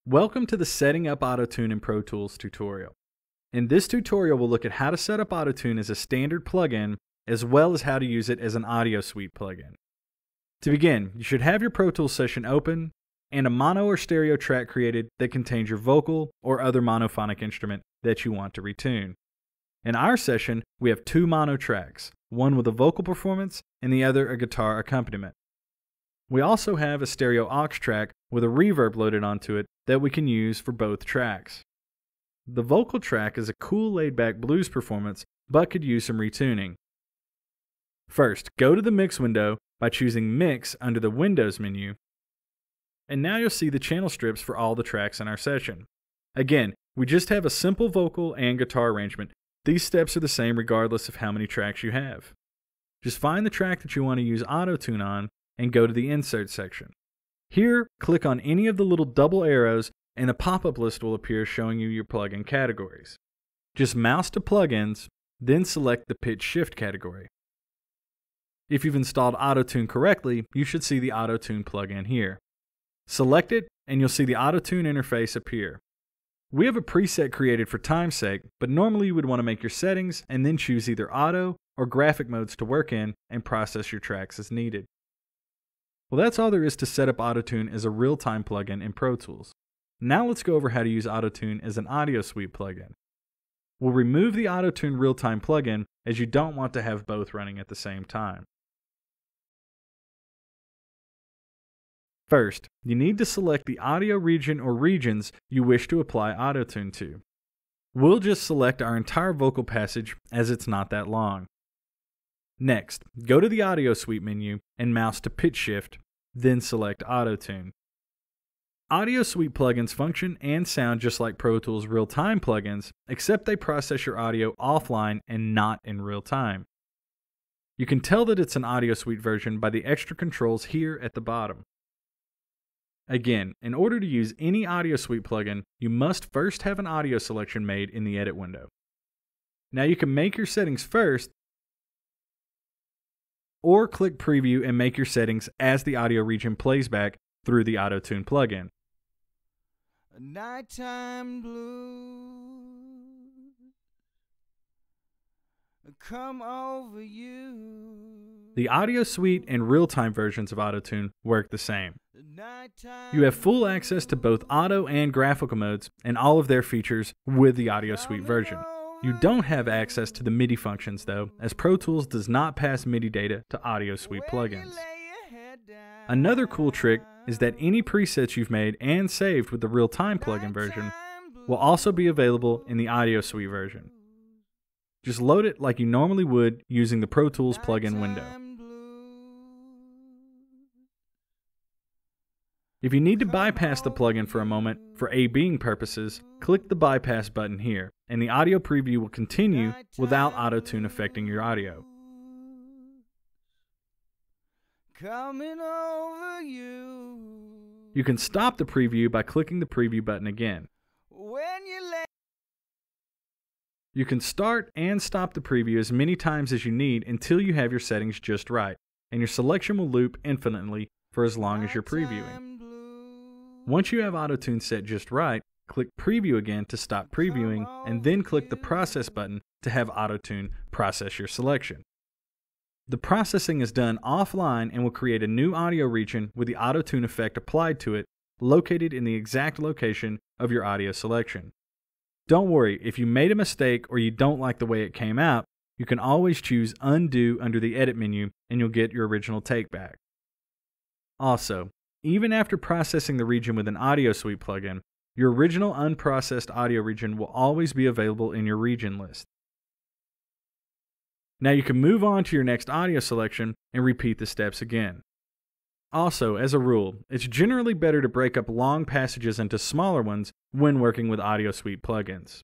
Welcome to the Setting Up AutoTune in Pro Tools tutorial. In this tutorial, we'll look at how to set up AutoTune as a standard plugin, as well as how to use it as an audio suite plugin. To begin, you should have your Pro Tools session open and a mono or stereo track created that contains your vocal or other monophonic instrument that you want to retune. In our session, we have two mono tracks, one with a vocal performance and the other a guitar accompaniment. We also have a stereo aux track with a reverb loaded onto it that we can use for both tracks. The vocal track is a cool laid-back blues performance, but could use some retuning. First, go to the Mix window by choosing Mix under the Windows menu, and now you'll see the channel strips for all the tracks in our session. Again, we just have a simple vocal and guitar arrangement. These steps are the same regardless of how many tracks you have. Just find the track that you want to use AutoTune on and go to the Insert section. Here, click on any of the little double arrows and a pop-up list will appear showing you your plugin categories. Just mouse to Plugins, then select the Pitch Shift category. If you've installed AutoTune correctly, you should see the AutoTune plugin here. Select it and you'll see the AutoTune interface appear. We have a preset created for time's sake, but normally you would want to make your settings and then choose either auto or graphic modes to work in and process your tracks as needed. Well, that's all there is to set up AutoTune as a real-time plugin in Pro Tools. Now let's go over how to use AutoTune as an audio suite plugin. We'll remove the AutoTune real-time plugin as you don't want to have both running at the same time. First, you need to select the audio region or regions you wish to apply AutoTune to. We'll just select our entire vocal passage as it's not that long. Next, go to the Audio Suite menu and mouse to Pitch Shift, then select AutoTune. Audio Suite plugins function and sound just like Pro Tools real-time plugins, except they process your audio offline and not in real time. You can tell that it's an Audio Suite version by the extra controls here at the bottom. Again, in order to use any Audio Suite plugin, you must first have an audio selection made in the Edit window. Now you can make your settings first, or click Preview and make your settings as the audio region plays back through the AutoTune plugin. A nighttime blue come over you. The Audio Suite and real-time versions of AutoTune work the same. You have full access to both auto and graphical modes and all of their features with the Audio Suite version. You don't have access to the MIDI functions though, as Pro Tools does not pass MIDI data to Audio Suite plugins. Another cool trick is that any presets you've made and saved with the real-time plugin version will also be available in the Audio Suite version. Just load it like you normally would using the Pro Tools plugin window. If you need to bypass the plugin for a moment for A/Bing purposes, click the bypass button here, and the audio preview will continue without AutoTune affecting your audio. Coming over you. You can stop the preview by clicking the preview button again. When you You can start and stop the preview as many times as you need until you have your settings just right, and your selection will loop infinitely for as long as you're previewing. Once you have AutoTune set just right, click Preview again to stop previewing, and then click the Process button to have AutoTune process your selection. The processing is done offline and will create a new audio region with the AutoTune effect applied to it, located in the exact location of your audio selection. Don't worry, if you made a mistake or you don't like the way it came out, you can always choose Undo under the Edit menu and you'll get your original take back. Also, even after processing the region with an Audio Suite plugin, your original unprocessed audio region will always be available in your region list. Now you can move on to your next audio selection and repeat the steps again. Also, as a rule, it's generally better to break up long passages into smaller ones when working with Audio Suite plugins.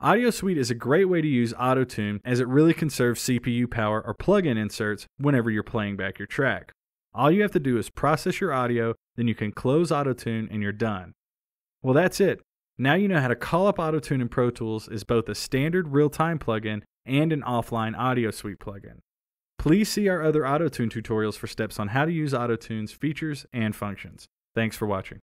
Audio Suite is a great way to use AutoTune as it really conserves CPU power or plugin inserts whenever you're playing back your track. All you have to do is process your audio, then you can close AutoTune and you're done. Well, that's it. Now you know how to call up AutoTune in Pro Tools as both a standard real-time plugin and an offline Audio Suite plugin. Please see our other AutoTune tutorials for steps on how to use AutoTune's features and functions. Thanks for watching.